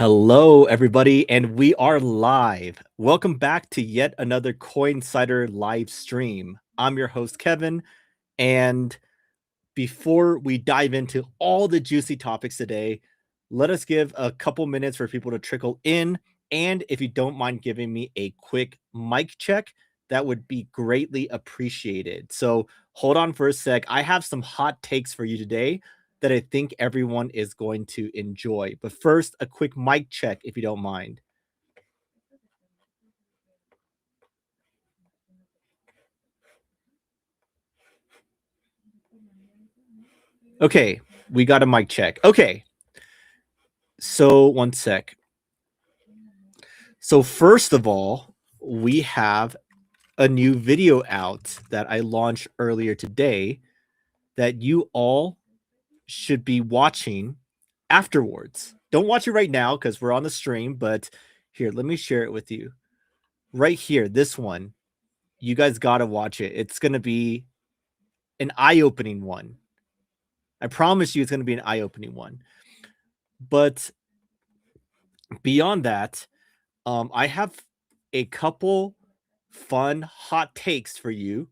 Hello, everybody, and we are live. Welcome back to yet another Coinsider live stream. I'm your host, Kevin, and before we dive into all the juicy topics today, let us give a couple minutes for people to trickle in. And if you don't mind giving me a quick mic check, that would be greatly appreciated. So hold on for a sec. I have some hot takes for you today that I think everyone is going to enjoy. But first, a quick mic check, if you don't mind. Okay, we got a mic check. Okay. So one sec. So first of all, we have a new video out that I launched earlier today that you all should be watching afterwards. Don't watch it right now because we're on the stream, but here, let me share it with you. Right here, this one. You guys got to watch it. It's going to be an eye-opening one. I promise you it's going to be an eye-opening one. But beyond that, I have a couple fun hot takes for you,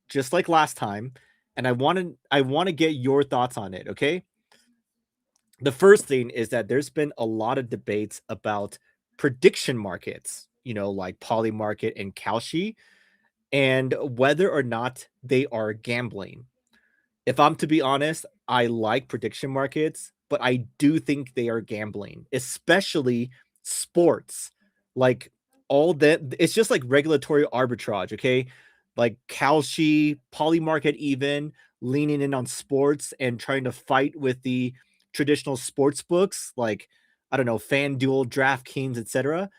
just like last time, and I want to get your thoughts on it, okay? The first thing is that there's been a lot of debates about prediction markets, like Polymarket and Kalshi, and whether or not they are gambling. If I'm to be honest, I like prediction markets, but I do think they are gambling, especially sports. Like all that, it's just like regulatory arbitrage, okay? Like Kalshi, Polymarket, even leaning in on sports and trying to fight with the traditional sports books, like I don't know, FanDuel, DraftKings, etc.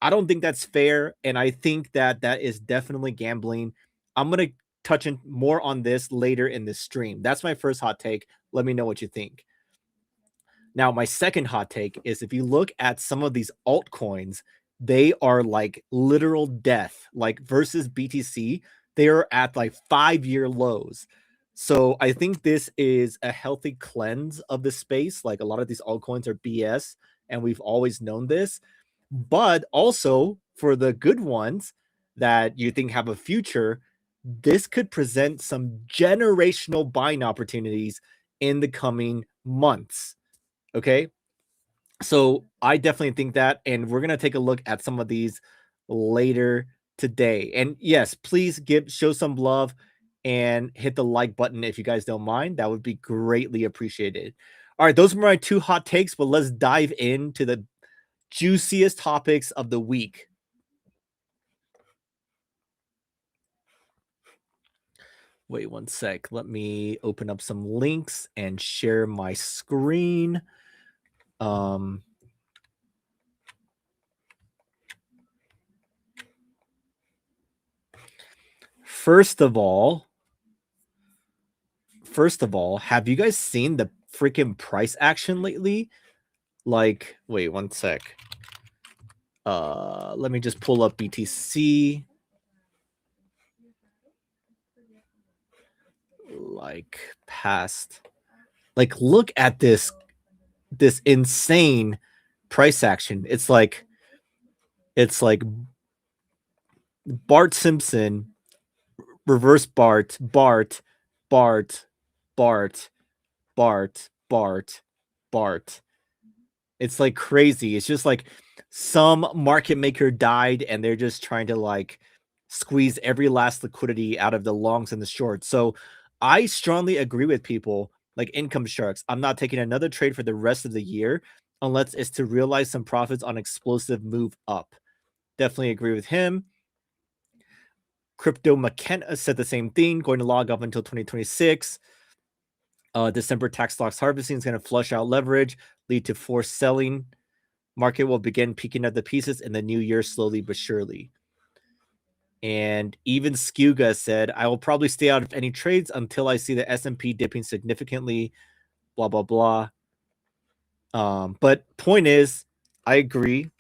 I don't think that's fair, and I think that that is definitely gambling. I'm gonna touch in more on this later in this stream. That's my first hot take. Let me know what you think. Now, my second hot take is if you look at some of these altcoins, they are like literal death. Like versus BTC, they are at like 5-year lows. So I think this is a healthy cleanse of the space. Like a lot of these altcoins are BS, and we've always known this. But also for the good ones that you think have a future, this could present some generational buying opportunities in the coming months. Okay. So I definitely think that, and we're gonna take a look at some of these later today. And yes, please show some love and hit the like button if you guys don't mind. That would be greatly appreciated. All right, those are my two hot takes, but let's dive into the juiciest topics of the week. Wait one sec. Let me open up some links and share my screen. First of all, have you guys seen the freaking price action lately? Like, wait one sec. Let me just pull up BTC. Like past. Like, look at this insane price action. It's like Bart Simpson, reverse Bart, Bart, Bart, Bart, Bart, Bart, Bart. It's like crazy. It's just like some market maker died and they're just trying to like squeeze every last liquidity out of the longs and the shorts. So I strongly agree with people like Income Sharks. I'm not taking another trade for the rest of the year unless it's to realize some profits on explosive move up. Definitely agree with him. Crypto McKenna said the same thing, going to log off until 2026. December tax loss harvesting is going to flush out leverage, lead to forced selling. Market will begin peeking at the pieces in the new year slowly but surely. And even Skuga said, I will probably stay out of any trades until I see the S&P dipping significantly, blah, blah, blah. But point is, I agree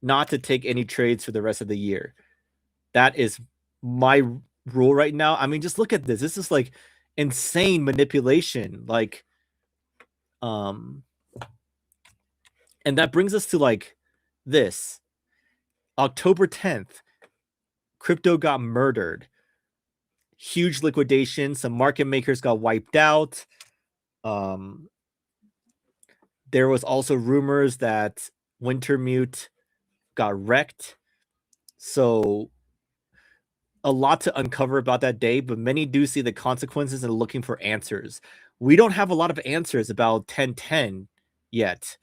not to take any trades for the rest of the year. That is my rule right now. I mean, just look at this. This is like insane manipulation. Like, And that brings us to like this. October 10th, crypto got murdered. Huge liquidation. Some market makers got wiped out. There was also rumors that Wintermute got wrecked. So a lot to uncover about that day, but many do see the consequences and are looking for answers. We don't have a lot of answers about 1010 yet,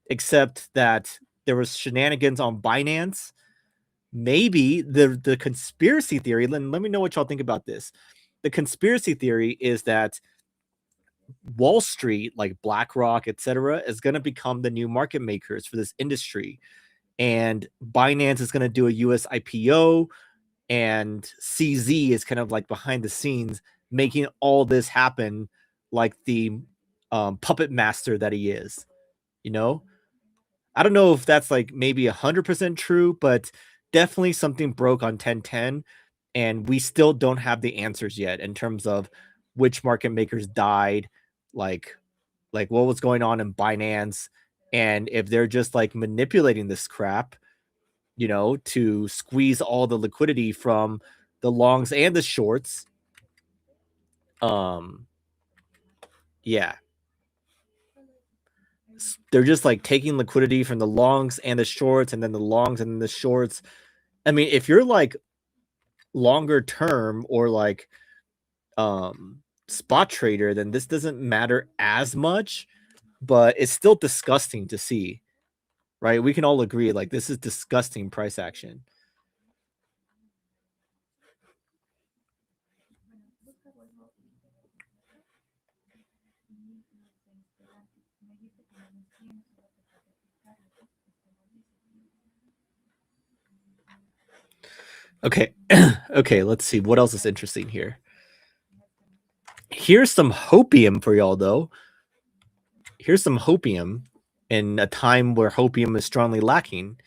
except that there was shenanigans on Binance. Maybe the conspiracy theory, let me know what y'all think about this. The conspiracy theory is that Wall Street, like BlackRock, etc., is going to become the new market makers for this industry. And Binance is going to do a US IPO, and CZ is kind of like behind the scenes making all this happen, like the puppet master that he is. You know, I don't know if that's like maybe 100% true, but definitely something broke on 1010, and we still don't have the answers yet in terms of which market makers died, like what was going on in Binance, and if they're just like manipulating this crap, you know, to squeeze all the liquidity from the longs and the shorts. Yeah. They're just like taking liquidity from the longs and the shorts, and then the longs and the shorts. I mean, if you're like longer term or like spot trader, then this doesn't matter as much, but it's still disgusting to see, right? We can all agree like this is disgusting price action. Okay. Okay, let's see what else is interesting here. Here's some hopium for y'all though. Here's some hopium in a time where hopium is strongly lacking.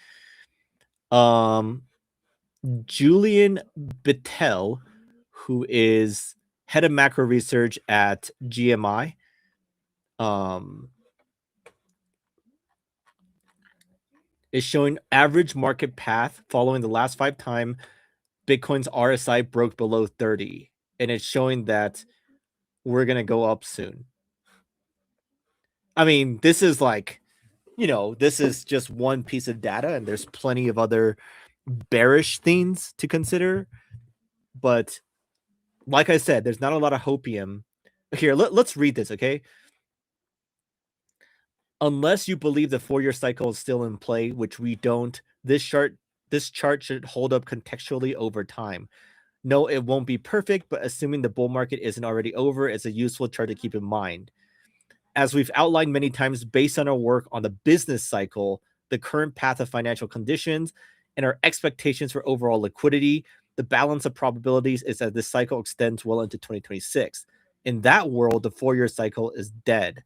Julian Bittel, who is head of macro research at GMI, is showing average market path following the last 5 times Bitcoin's RSI broke below 30, and it's showing that we're gonna go up soon. I mean, this is like, you know, this is just one piece of data, and there's plenty of other bearish things to consider. But like I said, there's not a lot of hopium. Here, let's read this, okay? Unless you believe the 4-year cycle is still in play, which we don't, this chart should hold up contextually over time. No, it won't be perfect, but assuming the bull market isn't already over, it's a useful chart to keep in mind. As we've outlined many times, based on our work on the business cycle, the current path of financial conditions, and our expectations for overall liquidity, the balance of probabilities is that this cycle extends well into 2026. In that world, the 4-year cycle is dead.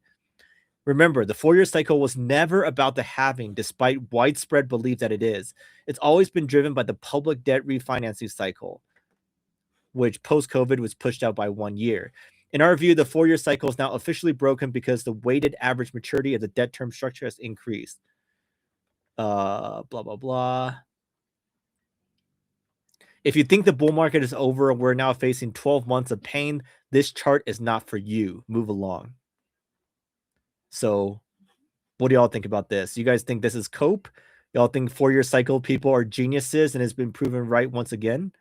Remember, the 4-year cycle was never about the halving, despite widespread belief that it is. It's always been driven by the public debt refinancing cycle, which post-COVID was pushed out by 1 year. In our view, the 4-year cycle is now officially broken because the weighted average maturity of the debt term structure has increased. Blah, blah, blah. If you think the bull market is over and we're now facing 12 months of pain, this chart is not for you. Move along. So what do y'all think about this? You guys think this is cope? Y'all think 4-year cycle people are geniuses and has been proven right once again?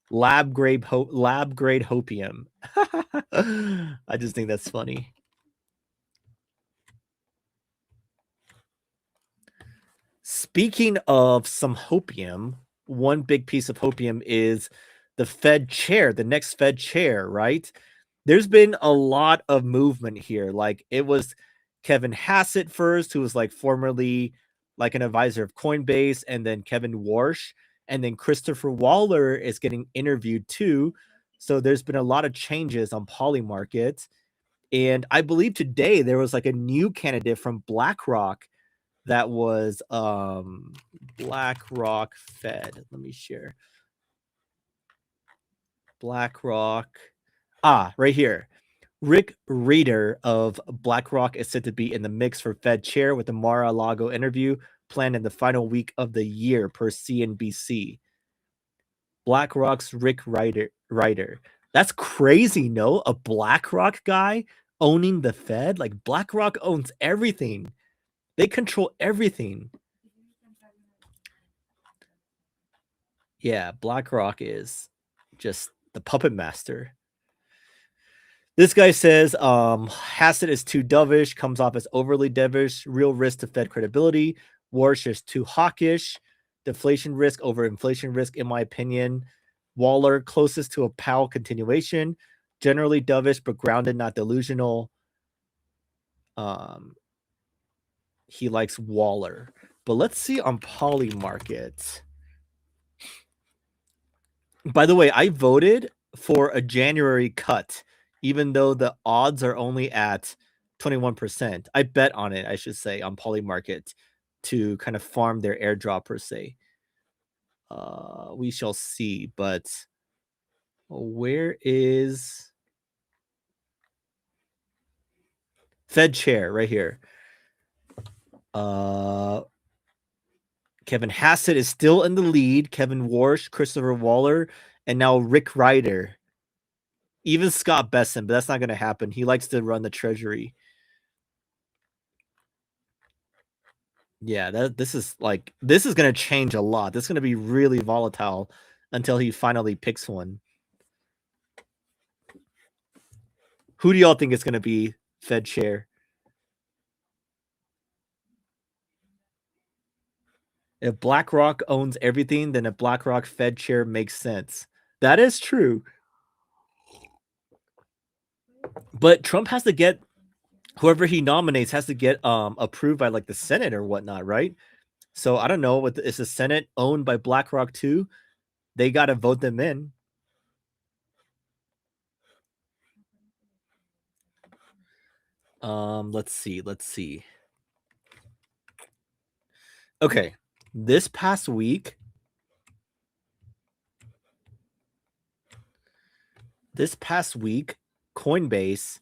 Lab grade hopium. I just think that's funny. Speaking of some hopium, one big piece of hopium is the Fed chair, the next Fed chair, right? There's been a lot of movement here. Like it was Kevin Hassett first, who was like formerly like an advisor of Coinbase, and then Kevin Warsh, and then Christopher Waller is getting interviewed too. So there's been a lot of changes on Polymarket. And I believe today there was like a new candidate from BlackRock that was BlackRock Fed. Let me share. BlackRock. Right here. Rick Reeder of BlackRock is said to be in the mix for Fed chair with the Mar-a-Lago interview planned in the final week of the year per CNBC. BlackRock's Rick Ryder. That's crazy, no? A BlackRock guy owning the Fed? Like, BlackRock owns everything. They control everything. Yeah, BlackRock is just the puppet master. This guy says Hassett is too dovish, comes off as overly dovish, real risk to Fed credibility. Warsh is too hawkish, deflation risk over inflation risk, in my opinion. Waller, closest to a Powell continuation, generally dovish but grounded, not delusional. He likes Waller. But let's see on Polymarket. By the way, I voted for a January cut, even though the odds are only at 21%. I bet on it, I should say, on Polymarket to kind of farm their airdrop per se. We shall see, but where is Fed chair right here? Kevin Hassett is still in the lead. Kevin Warsh, Christopher Waller, and now Rick Ryder. Even Scott Besson, but that's not going to happen. He likes to run the treasury. Yeah, this is going to change a lot. This is going to be really volatile until he finally picks one. Who do y'all think is going to be Fed chair? If BlackRock owns everything, then a BlackRock Fed chair makes sense. That is true. But Trump has to get whoever he nominates has to get approved by like the Senate or whatnot, right? So I don't know. Is the Senate owned by BlackRock too? They got to vote them in. Let's see. Okay, this past week, Coinbase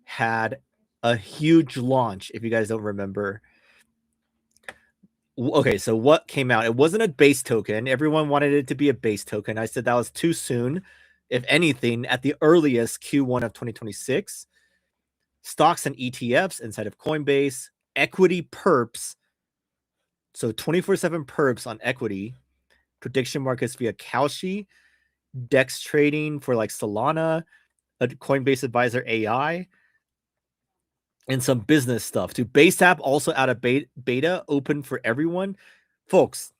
had a huge launch. If you guys don't remember, okay, so what came out? It wasn't a base token. Everyone wanted it to be a base token. I said that was too soon. If anything, at the earliest, Q1 of 2026. Stocks and ETFs inside of Coinbase, equity perps. So 24/7 perps on equity, prediction markets via Kalshi, DEX trading for like Solana, a Coinbase Advisor AI, and some business stuff. To Base app also out of beta, open for everyone. Folks,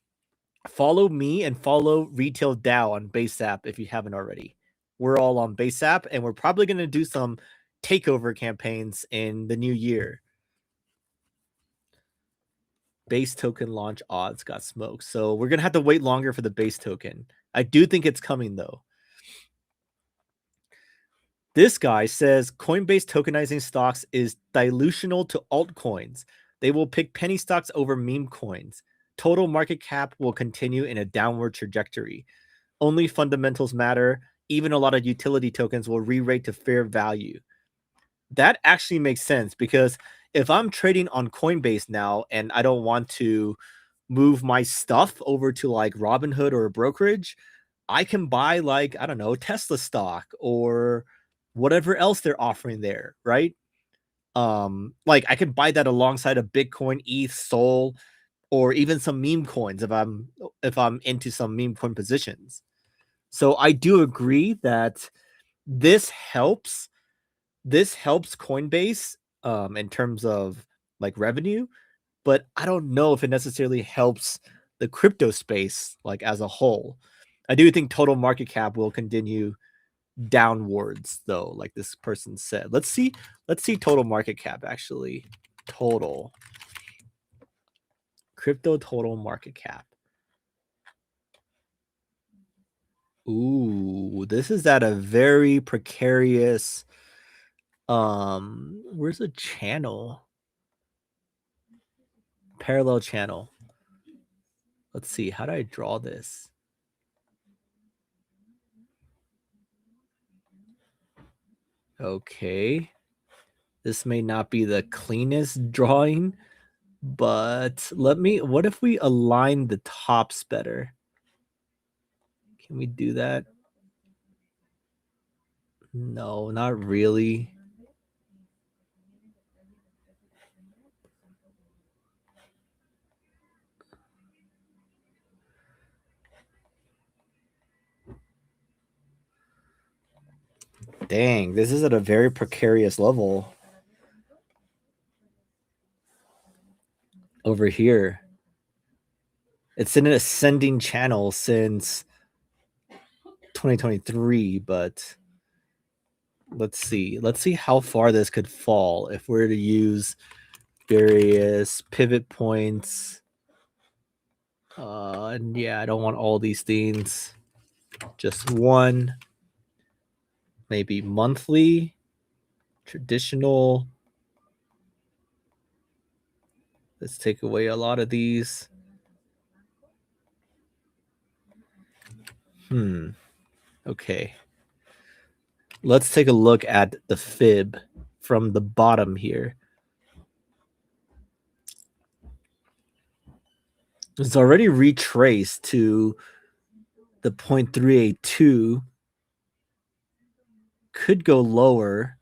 follow me and follow Retail DAO on Base app if you haven't already. We're all on Base app, and we're probably going to do some takeover campaigns in the new year. Base token launch odds got smoked. So we're going to have to wait longer for the base token. I do think it's coming though. This guy says Coinbase tokenizing stocks is dilutional to altcoins. They will pick penny stocks over meme coins. Total market cap will continue in a downward trajectory. Only fundamentals matter. Even a lot of utility tokens will re-rate to fair value. That actually makes sense because if I'm trading on Coinbase now and I don't want to move my stuff over to like Robinhood or a brokerage, I can buy like, I don't know, Tesla stock or whatever else they're offering there, right? Like I could buy that alongside a Bitcoin, ETH, Sol, or even some meme coins if I'm into some meme coin positions. So I do agree that this helps Coinbase in terms of like revenue, but I don't know if it necessarily helps the crypto space like as a whole. I do think total market cap will continue downwards though, like this person said. Let's see total market cap actually. Total crypto total market cap. Ooh, this is at a very precarious where's the channel? Parallel channel. Let's see, how do I draw this? Okay. This may not be the cleanest drawing, but what if we align the tops better? Can we do that? No, not really. Dang, this is at a very precarious level. Over here. It's in an ascending channel since 2023, but let's see. Let's see how far this could fall if we're to use various pivot points. And yeah, I don't want all these things. Just one. Maybe monthly, traditional. Let's take away a lot of these. Okay. Let's take a look at the fib from the bottom here. It's already retraced to the 0.382. Could go lower.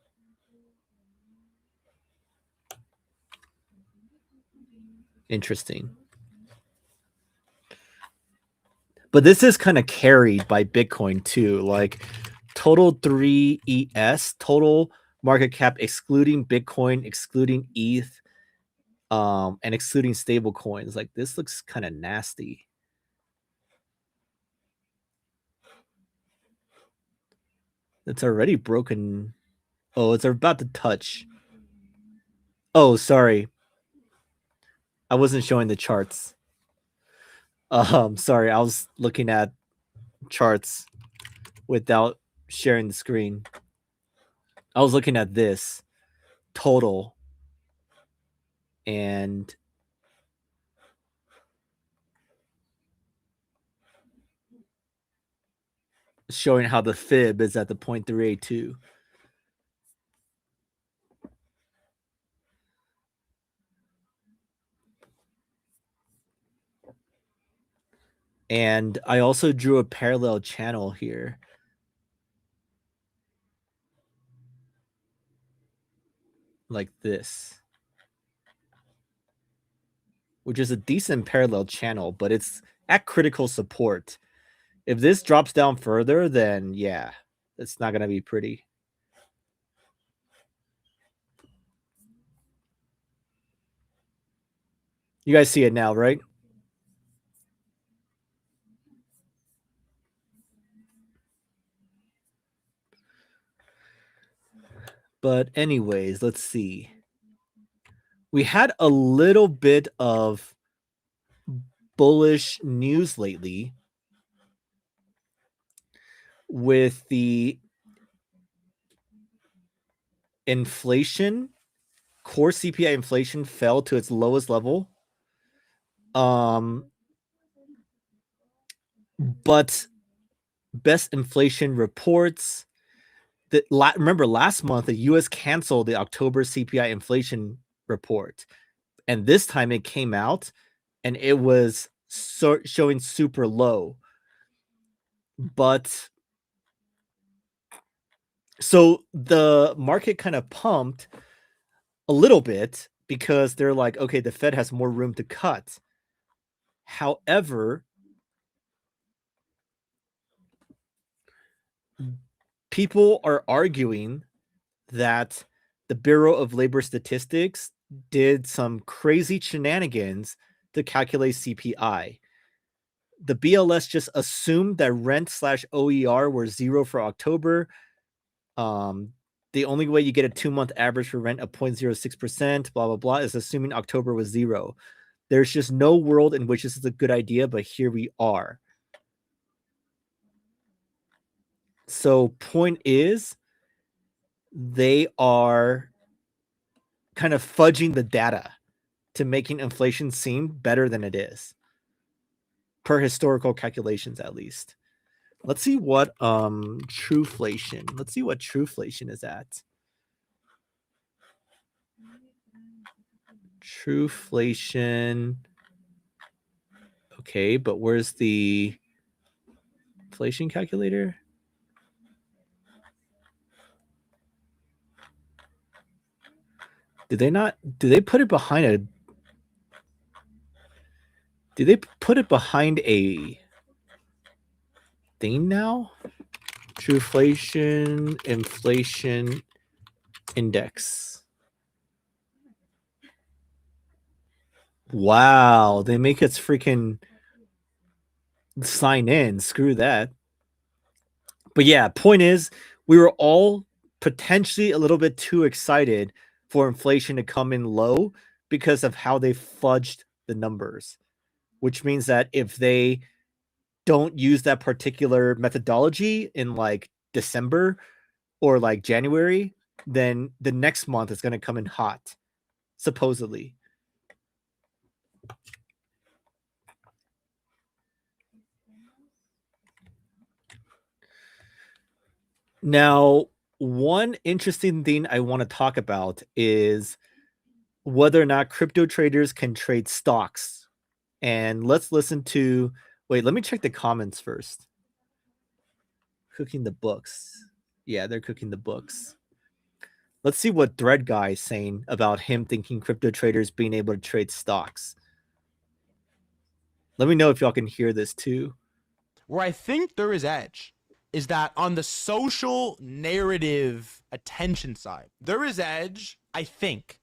Interesting. But this is kind of carried by Bitcoin too. Like total 3 ES, total market cap excluding Bitcoin, excluding ETH, and excluding stable coins. Like this looks kind of nasty. It's already broken. Oh, it's about to touch. Oh, sorry. I wasn't showing the charts. Sorry, I was looking at charts without sharing the screen. I was looking at this total and showing how the fib is at the 0.382. And I also drew a parallel channel here. Like this. Which is a decent parallel channel, but it's at critical support. If this drops down further, then yeah, it's not going to be pretty. You guys see it now, right? But anyways, let's see. We had a little bit of bullish news lately with the inflation. Core CPI inflation fell to its lowest level. But best inflation reports that remember last month the US canceled the October CPI inflation report, and this time it came out and it was showing super low. But so the market kind of pumped a little bit because they're like, okay, the Fed has more room to cut. However, people are arguing that the Bureau of Labor Statistics did some crazy shenanigans to calculate CPI. The BLS just assumed that rent/OER were zero for October. The only way you get a 2-month average for rent of 0.06%, blah, blah, blah, is assuming October was zero. There's just no world in which this is a good idea, but here we are. So point is, they are kind of fudging the data to making inflation seem better than it is, per historical calculations at least. Let's see what trueflation. Let's see what trueflation is at. Trueflation. Okay, but where's the inflation calculator? Did they not? Do they put it behind a? Do they put it behind a thing now? Trueflation, inflation index. Wow, they make us freaking sign in. Screw that. But yeah, point is, we were all potentially a little bit too excited for inflation to come in low because of how they fudged the numbers, which means that if they don't use that particular methodology in like December or like January, then the next month is going to come in hot, supposedly. Now, one interesting thing I want to talk about is whether or not crypto traders can trade stocks. And let's listen to, wait, let me check the comments first. Cooking the books. Yeah, they're cooking the books. Let's see what Thread Guy is saying about him thinking crypto traders being able to trade stocks. Let me know if y'all can hear this too. Where I think there is edge is that on the social narrative attention side, there is edge, I think,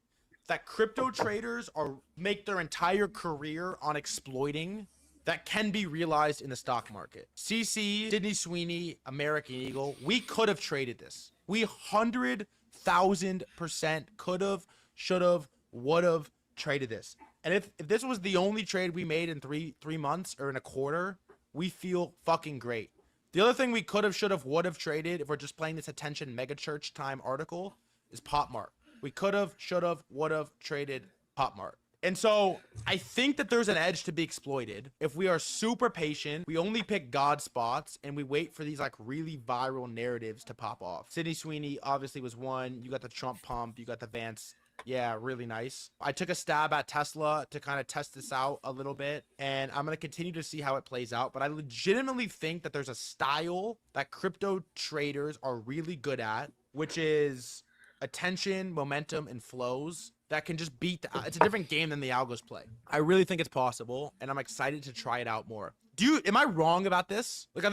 that crypto traders make their entire career on exploiting that can be realized in the stock market. CC, Sydney Sweeney, American Eagle, we could have traded this. We 100,000% could have, should have, would have traded this. And if this was the only trade we made in three months or in a quarter, we feel fucking great. The other thing we could have, should have, would have traded, if we're just playing this attention megachurch time article, is PopMart. We could have, should have, would have traded PopMart. And so I think that there's an edge to be exploited if we are super patient. We only pick God spots and we wait for these like really viral narratives to pop off. Sydney Sweeney obviously was one. You got the Trump pump. You got the Vance. Yeah, really nice. I took a stab at Tesla to kind of test this out a little bit, and I'm going to continue to see how it plays out. But I legitimately think that there's a style that crypto traders are really good at, which is attention, momentum, and flows that can just beat it's a different game than the algos play. I really think it's possible, and I'm excited to try it out more. Am I wrong about this? Like, I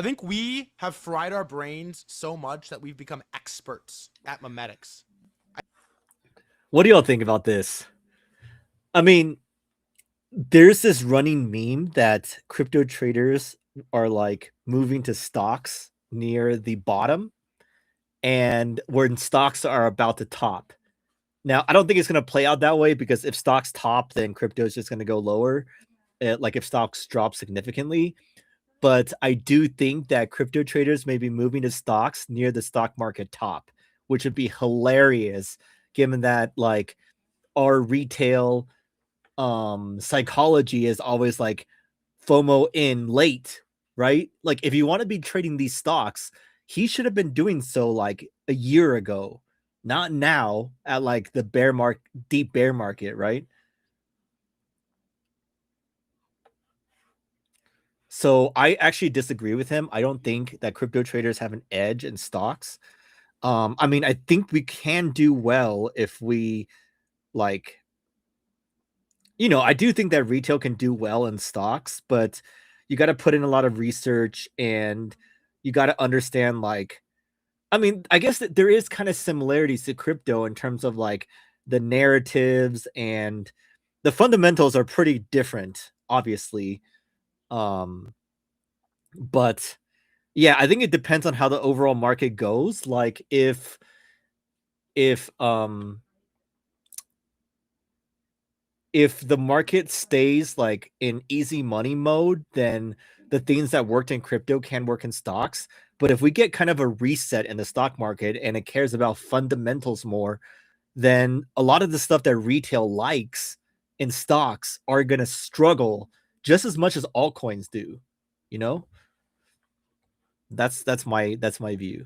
think we have fried our brains so much that we've become experts at memetics. What do y'all think about this? I mean, there's this running meme that crypto traders are like moving to stocks near the bottom and when stocks are about to top. Now, I don't think it's going to play out that way because if stocks top, then crypto is just going to go lower. Like if stocks drop significantly. But I do think that crypto traders may be moving to stocks near the stock market top, which would be hilarious given that like our retail psychology is always like FOMO in late, right? Like if you want to be trading these stocks, he should have been doing so like a year ago, not now at like the deep bear market, right? So I actually disagree with him. I don't think that crypto traders have an edge in stocks. I mean, I think we can do well if we like, I do think that retail can do well in stocks, but you got to put in a lot of research and you got to understand like, I mean, I guess that there is kind of similarities to crypto in terms of like the narratives and the fundamentals are pretty different, obviously. But yeah, I think it depends on how the overall market goes. Like if the market stays like in easy money mode, then the things that worked in crypto can work in stocks. But if we get kind of a reset in the stock market and it cares about fundamentals more, then a lot of the stuff that retail likes in stocks are going to struggle just as much as altcoins do, you know? That's my view.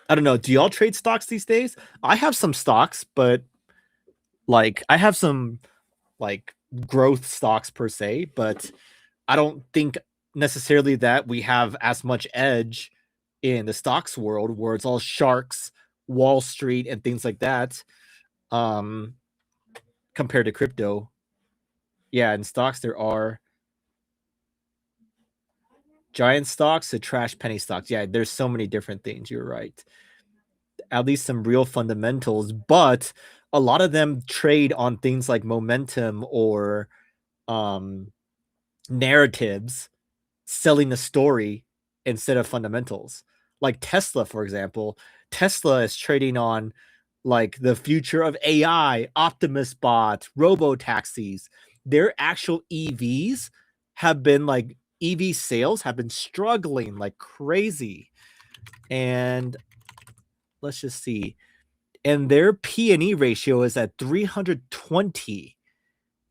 I don't know. Do y'all trade stocks these days? I have some stocks, but like I have some like growth stocks per se, but I don't think necessarily that we have as much edge in the stocks world where it's all sharks, Wall Street, and things like that, compared to crypto. Yeah, in stocks there are giant stocks to trash penny stocks. Yeah, there's so many different things. You're right. At least some real fundamentals, but a lot of them trade on things like momentum or narratives selling a story instead of fundamentals. Like Tesla, for example, Tesla is trading on like the future of AI, Optimus bot, robo taxis. Their actual EVs have been like EV sales have been struggling like crazy. And let's just see. And their P&E ratio is at 320,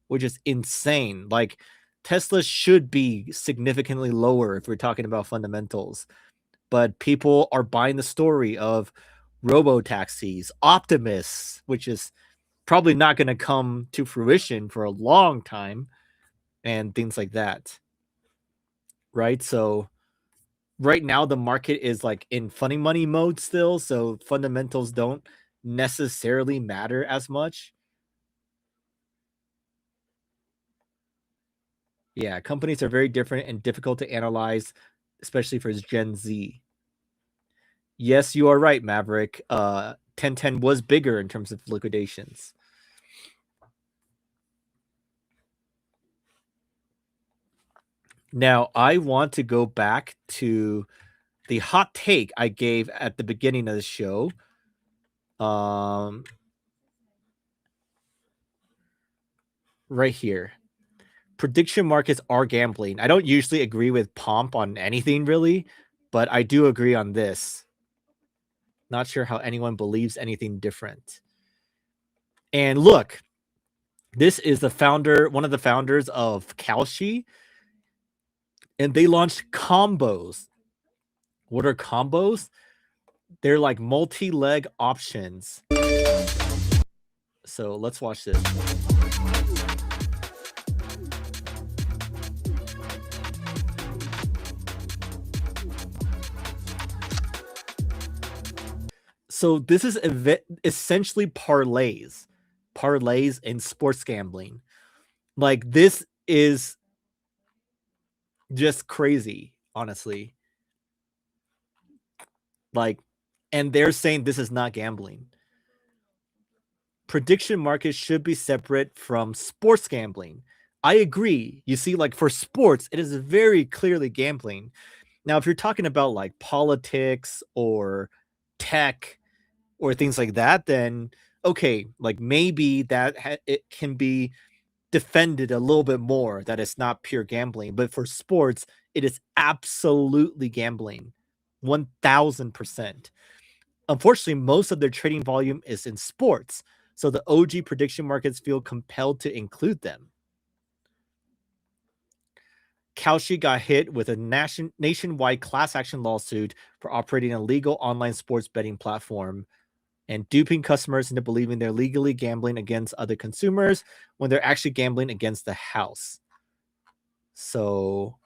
which is insane. Like Tesla should be significantly lower if we're talking about fundamentals. But people are buying the story of robo taxis, Optimus, which is probably not going to come to fruition for a long time, and things like that. Right? So right now the market is like in funny money mode still, so fundamentals don't necessarily matter as much. Yeah, companies are very different and difficult to analyze, especially for Gen Z. Yes, you are right, Maverick. 1010 was bigger in terms of liquidations. Now, I want to go back to the hot take I gave at the beginning of the show. Right here. Prediction markets are gambling. I don't usually agree with Pomp on anything really, but I do agree on this. Not sure how anyone believes anything different. And look, this is the founder, one of the founders of Kalshi, and they launched combos. What are combos? They're like multi-leg options. So let's watch this. So this is essentially parlays in sports gambling. Like this is just crazy, honestly. Like, and they're saying this is not gambling. Prediction markets should be separate from sports gambling. I agree. You see, like for sports, it is very clearly gambling. Now, if you're talking about like politics or tech or things like that, then okay, like maybe that it can be defended a little bit more that it's not pure gambling. But for sports, it is absolutely gambling, 1000%. Unfortunately, most of their trading volume is in sports, so the OG prediction markets feel compelled to include them. Kalshi got hit with a nationwide class action lawsuit for operating a legal online sports betting platform and duping customers into believing they're legally gambling against other consumers when they're actually gambling against the house. So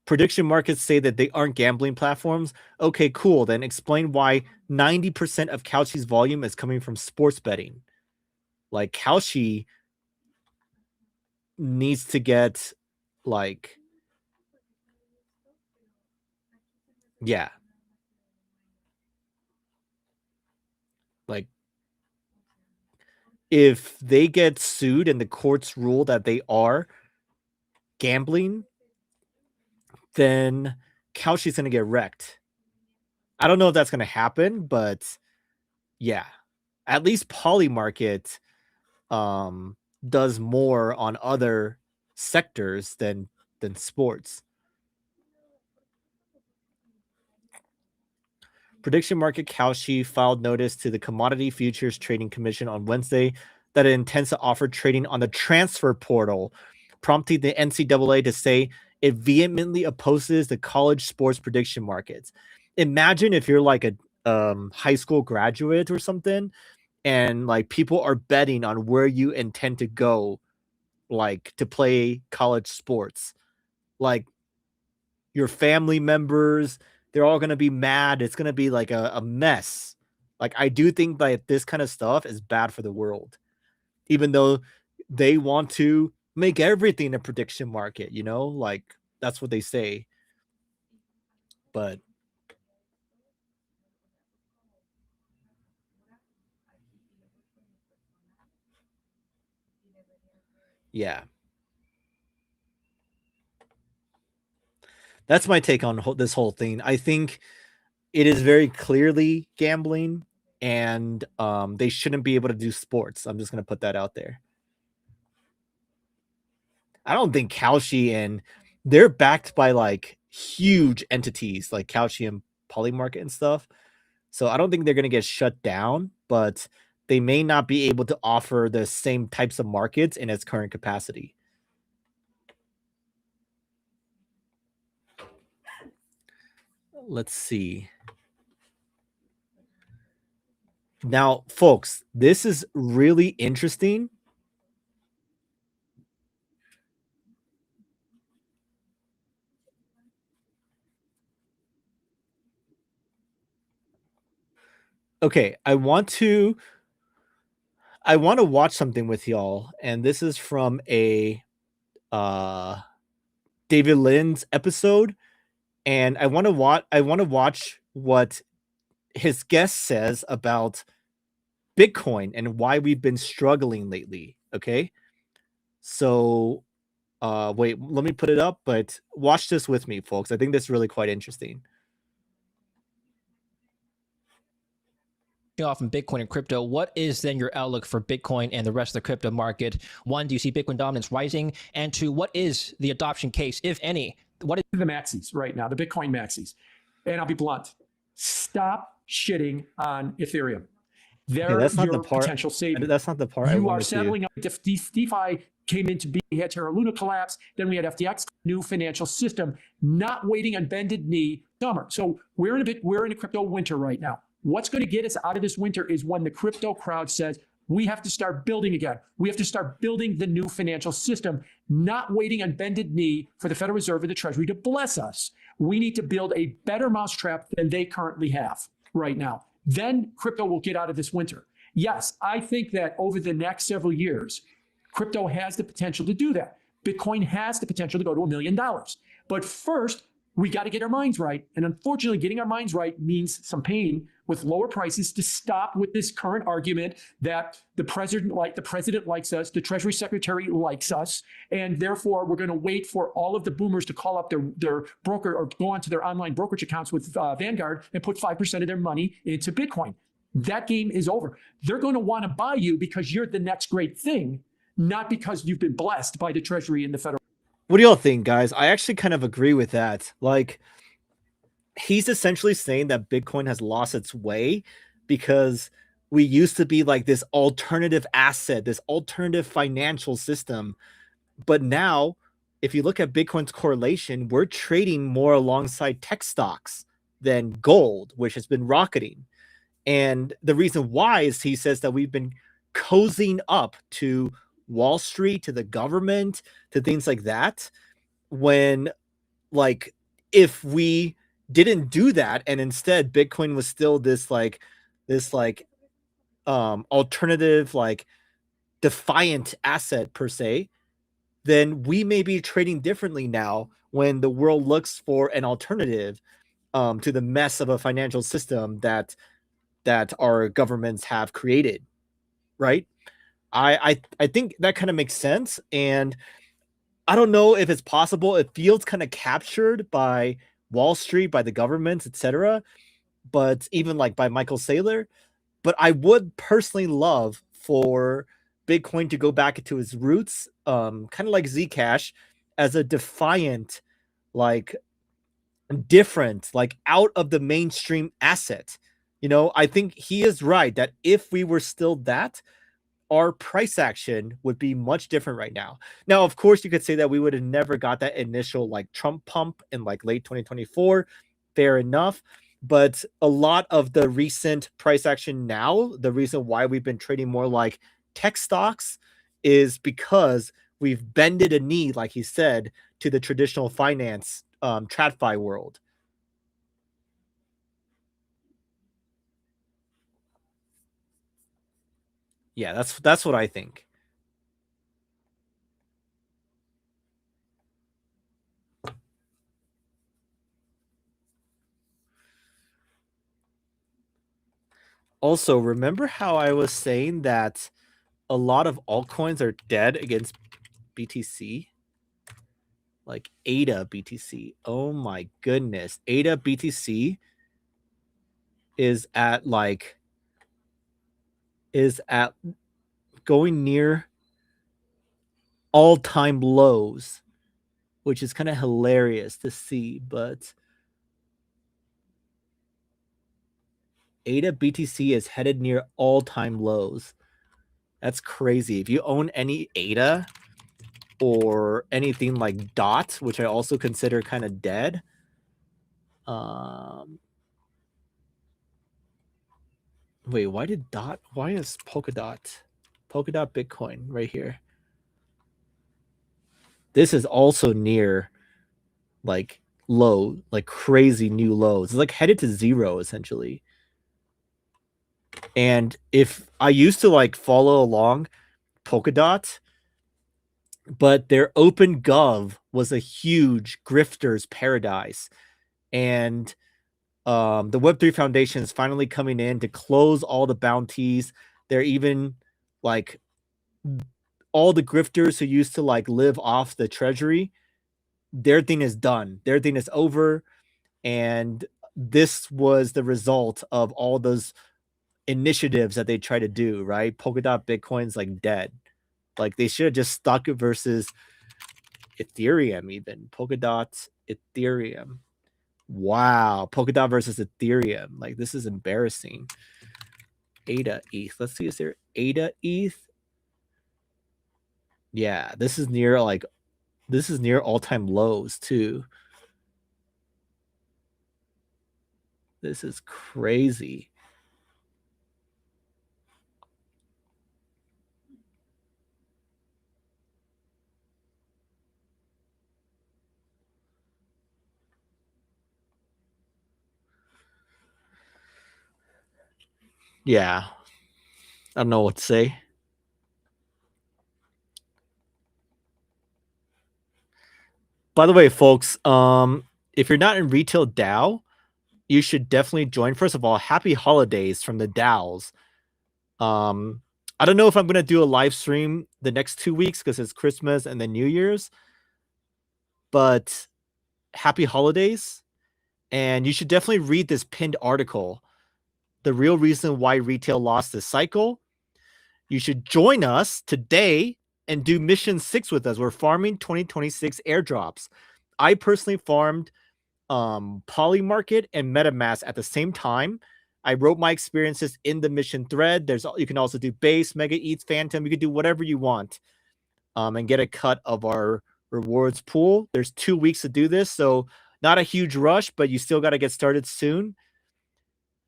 prediction markets say that they aren't gambling platforms. Okay, cool. Then explain why 90% of Kalshi's volume is coming from sports betting. Like Kalshi needs to get like, yeah, like if they get sued and the courts rule that they are gambling, then Kalshi's going to get wrecked. I don't know if that's going to happen, but yeah, at least Polymarket does more on other sectors than sports. Prediction market Kalshi filed notice to the Commodity Futures Trading Commission on Wednesday that it intends to offer trading on the transfer portal, prompting the NCAA to say it vehemently opposes the college sports prediction markets. Imagine if you're like a high school graduate or something, and like people are betting on where you intend to go, like to play college sports. Like your family members, they're all gonna be mad. It's gonna be like a mess. Like I do think that this kind of stuff is bad for the world, even though they want to make everything a prediction market, you know, like that's what they say. But yeah, that's my take on this whole thing. I think it is very clearly gambling, and they shouldn't be able to do sports. I'm just gonna put that out there. I don't think Kalshi, and they're backed by like huge entities like Kalshi and Polymarket and stuff. So I don't think they're gonna get shut down, but they may not be able to offer the same types of markets in its current capacity. Let's see. Now, folks, this is really interesting. Okay, I want to watch something with y'all, and this is from a uh David Lynn's episode, and I want to watch what his guest says about Bitcoin and why we've been struggling lately. Okay. So wait, let me put it up, but watch this with me, folks. I think this is really quite interesting. Off in Bitcoin and crypto, what is then your outlook for Bitcoin and the rest of the crypto market? One, do you see Bitcoin dominance rising? And two, what is the adoption case, if any? What is the maxis right now, the Bitcoin maxis? And I'll be blunt. Stop shitting on Ethereum. They're that's not the your part. potential savior. That's not the part I You are wanted to. settling up. DeFi came into being. We had Terra Luna collapse. Then we had FTX, new financial system, not waiting on bended knee summer. So we're in a crypto winter right now. What's going to get us out of this winter is when the crypto crowd says, we have to start building again. We have to start building the new financial system, not waiting on bended knee for the Federal Reserve or the Treasury to bless us. We need to build a better mousetrap than they currently have right now. Then crypto will get out of this winter. Yes, I think that over the next several years, crypto has the potential to do that. Bitcoin has the potential to go to $1 million. But first, we got to get our minds right. And unfortunately, getting our minds right means some pain with lower prices to stop with this current argument that the president likes us, the Treasury Secretary likes us, and therefore we're going to wait for all of the boomers to call up their broker or go onto their online brokerage accounts with Vanguard and put 5% of their money into Bitcoin. That game is over. They're going to want to buy you because you're the next great thing, not because you've been blessed by the Treasury and the Federal. What do y'all think, guys? I actually kind of agree with that. Like, he's essentially saying that Bitcoin has lost its way because we used to be like this alternative asset, this alternative financial system. But now, if you look at Bitcoin's correlation, we're trading more alongside tech stocks than gold, which has been rocketing. And the reason why is he says that we've been cozying up to Wall Street, to the government, to things like that. When, like, if we didn't do that and instead Bitcoin was still this alternative, like defiant asset per se, then we may be trading differently now when the world looks for an alternative to the mess of a financial system that our governments have created, right? I think that kind of makes sense, and I don't know if it's possible. It feels kind of captured by Wall Street, by the governments, etc., but even like by Michael Saylor. But I would personally love for Bitcoin to go back to its roots, kind of like Zcash, as a defiant, like different, like out of the mainstream asset. You know, I think he is right that if we were still that, our price action would be much different right now. Now, of course, you could say that we would have never got that initial like Trump pump in like late 2024. Fair enough. But a lot of the recent price action now, the reason why we've been trading more like tech stocks is because we've bended a knee, like he said, to the traditional finance TradFi world. Yeah, that's what I think. Also, remember how I was saying that a lot of altcoins are dead against BTC? Like ADA BTC. Oh my goodness. ADA BTC is at going near all-time lows, which is kind of hilarious to see, but ADA BTC is headed near all-time lows. That's crazy. If you own any ADA or anything like DOT, which I also consider kind of dead, wait, why is Polkadot Bitcoin right here? This is also near like low, like crazy new lows. It's like headed to zero essentially. And if I used to like follow along Polkadot, but their open gov was a huge grifter's paradise. And the Web3 Foundation is finally coming in to close all the bounties. They're even like all the grifters who used to like live off the treasury, their thing is done. Their thing is over. And this was the result of all those initiatives that they try to do, right? Polkadot Bitcoin's like dead. Like they should have just stuck versus Ethereum, even Polkadot Ethereum. Wow, Polkadot versus Ethereum. Like this is embarrassing. ADA ETH. Let's see, is there ADA ETH? Yeah, this is near all-time lows too. This is crazy. Yeah. I don't know what to say. By the way, folks, if you're not in Retail DAO, you should definitely join. First of all, happy holidays from the DAOs. I don't know if I'm going to do a live stream the next 2 weeks because it's Christmas and then New Year's, but happy holidays. And you should definitely read this pinned article, The Real Reason Why Retail Lost This Cycle. You should join us today and do mission 6 with us. We're farming 2026 airdrops. I personally farmed Polymarket and MetaMask at the same time. I wrote my experiences in the mission thread. You can also do base, Mega Eats, Phantom. You can do whatever you want and get a cut of our rewards pool. There's 2 weeks to do this, so not a huge rush, but you still got to get started soon.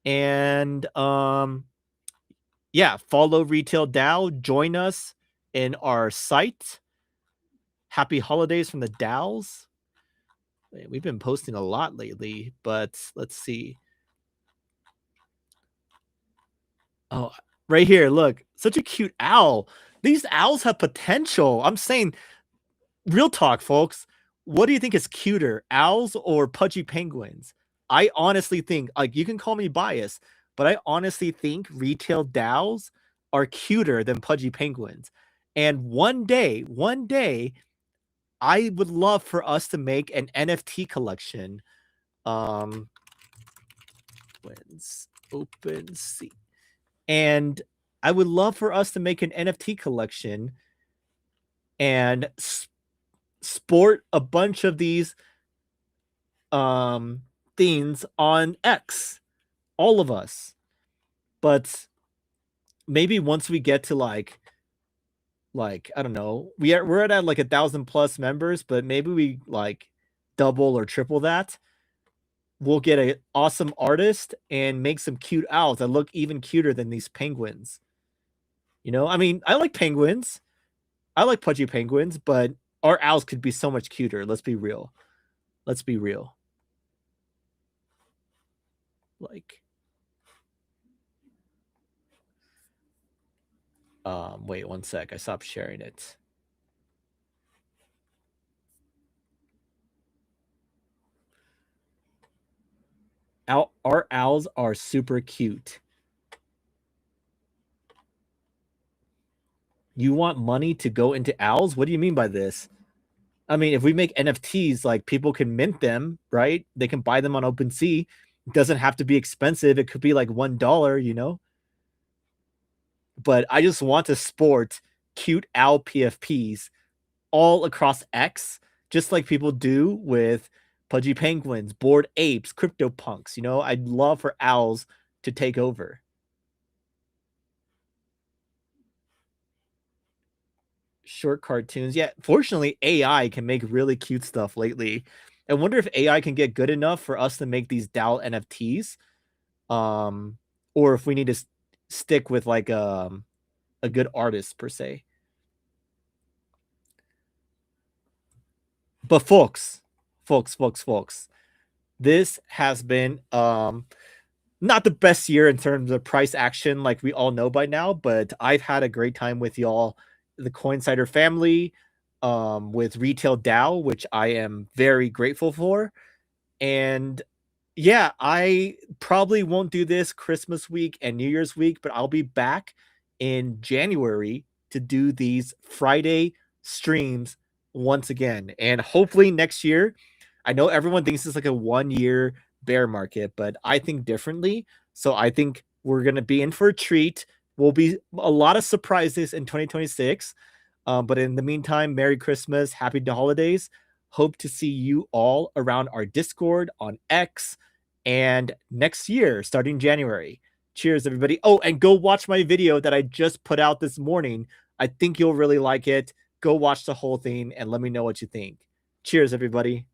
And yeah, follow Retail DAO. Join us in our site. Happy holidays from the DAOs. We've been posting a lot lately, but let's see. Oh, right here, look. Such a cute owl. These owls have potential. I'm saying, real talk, folks. What do you think is cuter, owls or pudgy penguins? I honestly think, like, you can call me biased, but I honestly think retail DAOs are cuter than pudgy penguins. And one day, I would love for us to make an NFT collection. When's OpenSea? And I would love for us to make an NFT collection and sport a bunch of these things on X, all of us. But maybe once we get to like like, I don't know, we're at like 1,000+ members, but maybe we like double or triple that. We'll get an awesome artist and make some cute owls that look even cuter than these penguins. You know, I mean, I like penguins. I like pudgy penguins, but our owls could be so much cuter. Let's be real. Let's be real. Like, wait 1 sec. I stopped sharing it. Our owls are super cute. You want money to go into owls? What do you mean by this? I mean, if we make NFTs, like people can mint them, right? They can buy them on OpenSea. It doesn't have to be expensive. It could be like $1, you know? But I just want to sport cute owl PFPs all across X, just like people do with pudgy penguins, bored apes, crypto punks. You know, I'd love for owls to take over. Short cartoons. Yeah, fortunately, AI can make really cute stuff lately. I wonder if AI can get good enough for us to make these DAO NFTs, or if we need to stick with like a good artist per se. But folks, this has been not the best year in terms of price action, like we all know by now, but I've had a great time with y'all, the Coinsider family, with Retail DAO, which I am very grateful for. And yeah, I probably won't do this Christmas week and New Year's week, but I'll be back in January to do these Friday streams once again. And hopefully next year, I know everyone thinks it's like a 1-year bear market, but I think differently. So I think we're going to be in for a treat. Will be a lot of surprises in 2026. But in the meantime, Merry Christmas, Happy Holidays. Hope to see you all around our Discord on X and next year, starting January. Cheers, everybody. Oh, and go watch my video that I just put out this morning. I think you'll really like it. Go watch the whole thing and let me know what you think. Cheers, everybody.